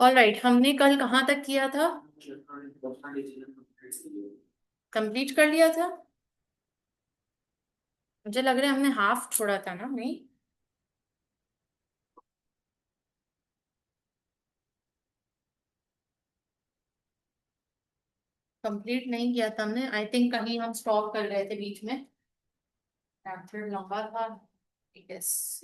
Alright, हमने कल कहाँ तक किया था? कंप्लीट कर लिया था। मुझे लग रहा है हमने हाफ छोड़ा था ना, नहीं? कंप्लीट नहीं किया था हमने, आई थिंक कहीं हम स्टॉप कर गए थे बीच में। चैप्टर लंबा था। यस।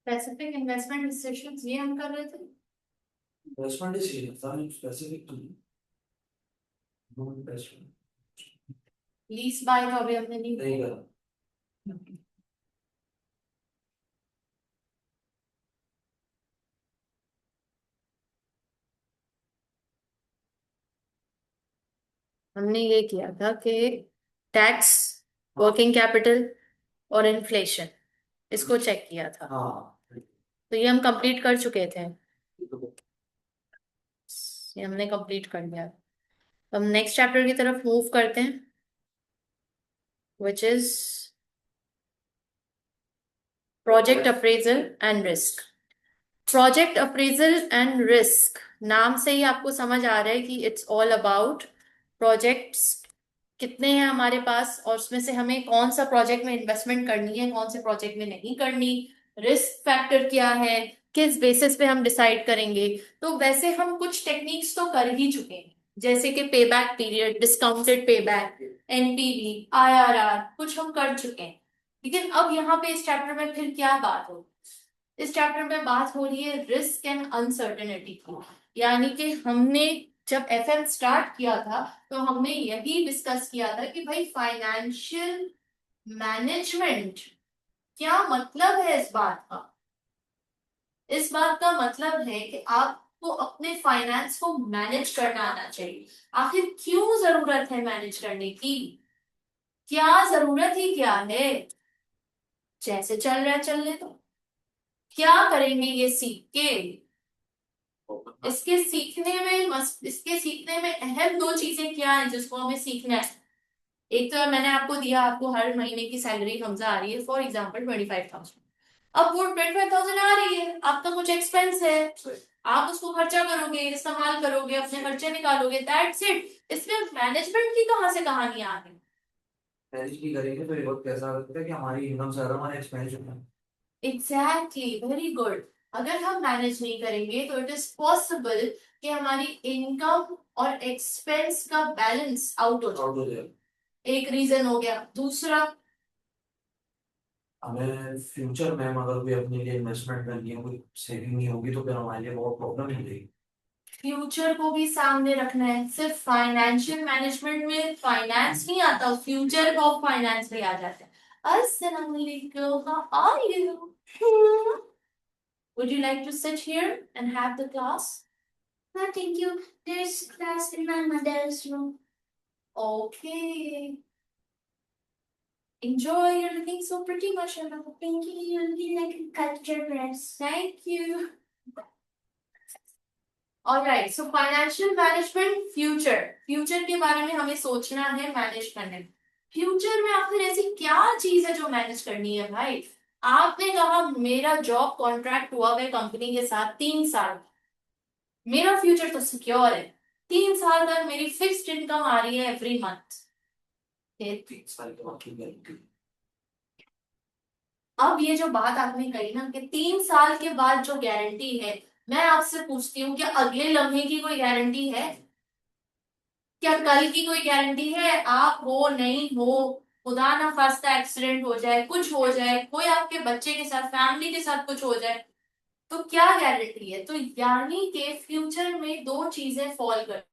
स्पेसिफिक इन्वेस्टमेंट डिसीजंस ये हम कर रहे थे। इन्वेस्टमेंट डिसीजन था स्पेसिफिक तो नहीं इन्वेस्टमेंट लीज बाय तो अभी हमने नहीं नहीं करा। हमने ये किया था कि टैक्स, वर्किंग कैपिटल और इन्फ्लेशन, इसको चेक किया था। हाँ। तो ये हम कंप्लीट कर चुके थे। ये हमने कंप्लीट कर लिया। तो हम नेक्स्ट चैप्टर की तरफ मूव करते हैं, which is project appraisal and risk. Project appraisal and risk, नाम से ही आपको समझ आ रहा है कि इट्स ऑल अबाउट प्रोजेक्ट्स कितने हैं हमारे पास, और उसमें से हमें कौन सा प्रोजेक्ट में इन्वेस्टमेंट करनी है, कौन से प्रोजेक्ट में नहीं करनी, रिस्क फैक्टर क्या है, किस बेसिस पे हम डिसाइड करेंगे। तो वैसे हम कुछ टेक्निक्स तो कर ही चुके हैं, जैसे कि पे back period, discounted pay back, NPV, IRR, कुछ हम कर चुके हैं। लेकिन अब यहाँ पे इस चैप्टर में फिर क्या बात हो, इस चैप्टर में बात हो रही है रिस्क एंड अनसर्टेनिटी की। यानी कि हमने जब एफएम स्टार्ट किया था तो हमने यही डिस्कस किया था कि भाई फाइनेंशियल मैनेजमेंट क्या मतलब है इस बात का। इस बात का मतलब है कि आपको अपने फाइनेंस को मैनेज करना आना चाहिए। आखिर क्यों जरूरत है मैनेज करने की? क्या जरूरत ही क्या है? जैसे चल रहा है चलने दो। क्या करेंगे ये सीख के? इसके सीखने में अहम दो चीजें क्या है जिसको हमें सीखना है। एक तो मैंने आपको दिया, आपको हर महीने की सैलरी हमजा आ रही है, फॉर एग्जाम्पल 25,000। अब वो 25,000 आ रही है, आपका कुछ एक्सपेंस है, आप उसको खर्चा करोगे, इस्तेमाल करोगे, अपने खर्चे निकालोगे, दैट्स इट। इसमें मैनेजमेंट की कहाँ से कहानी आ गई? मैनेज नहीं करेंगे तो ये वक्त कैसा लगता है कि हमारी इनकम से ज्यादा हमारा एक्सपेंस होता है। Exactly, very good. अगर हम मैनेज नहीं करेंगे तो इट इज पॉसिबल कि हमारी इनकम और एक्सपेंस का बैलेंस आउट हो आउट जाए। हो जाए। एक रीजन हो गया। दूसरा, हमें फ्यूचर में अगर कोई अपने लिए इन्वेस्टमेंट करनी है, कोई सेविंग नहीं होगी तो फिर हमारे लिए बहुत प्रॉब्लम हो जाएगी। फ्यूचर को भी सामने रखना है। सिर्फ फाइनेंशियल मैनेजमेंट में फाइनेंस नहीं आता, फ्यूचर का फाइनेंस भी आ जाता है। अस्सलाम वालेकुम, how are you? Would you like to sit here and have the class? No, thank you. There's class in my mother's room. Okay. Enjoy. You're looking so pretty, mashallah. Thank you. You're looking like a culture dress. Thank you. Alright, so financial management, future, future के बारे में हमें सोचना है, manage करने में। Future में आखिर ऐसी क्या चीज है जो मैनेज करनी है भाई? आपने कहा मेरा जॉब कॉन्ट्रैक्ट हुआ है कंपनी के साथ 3 साल, मेरा फ्यूचर तो सिक्योर है, 3 साल तक मेरी फिक्स्ड इनकम आ रही है एवरी मंथ। 3 साल के बाद की गारंटी। अब ये जो बात आपने कही ना कि 3 साल के बाद जो गारंटी है, मैं आपसे पूछती हूँ, क्या अगले लम्हे की कोई गारंटी है? क्या कल की कोई गारंटी है? आप हो नहीं हो, खुदा ना खास्ता एक्सीडेंट हो जाए, कुछ हो जाए, कोई आपके बच्चे के साथ, फैमिली के साथ कुछ हो जाए, तो क्या गारंटी है? तो यानी कि फ्यूचर में दो चीजें फॉल कर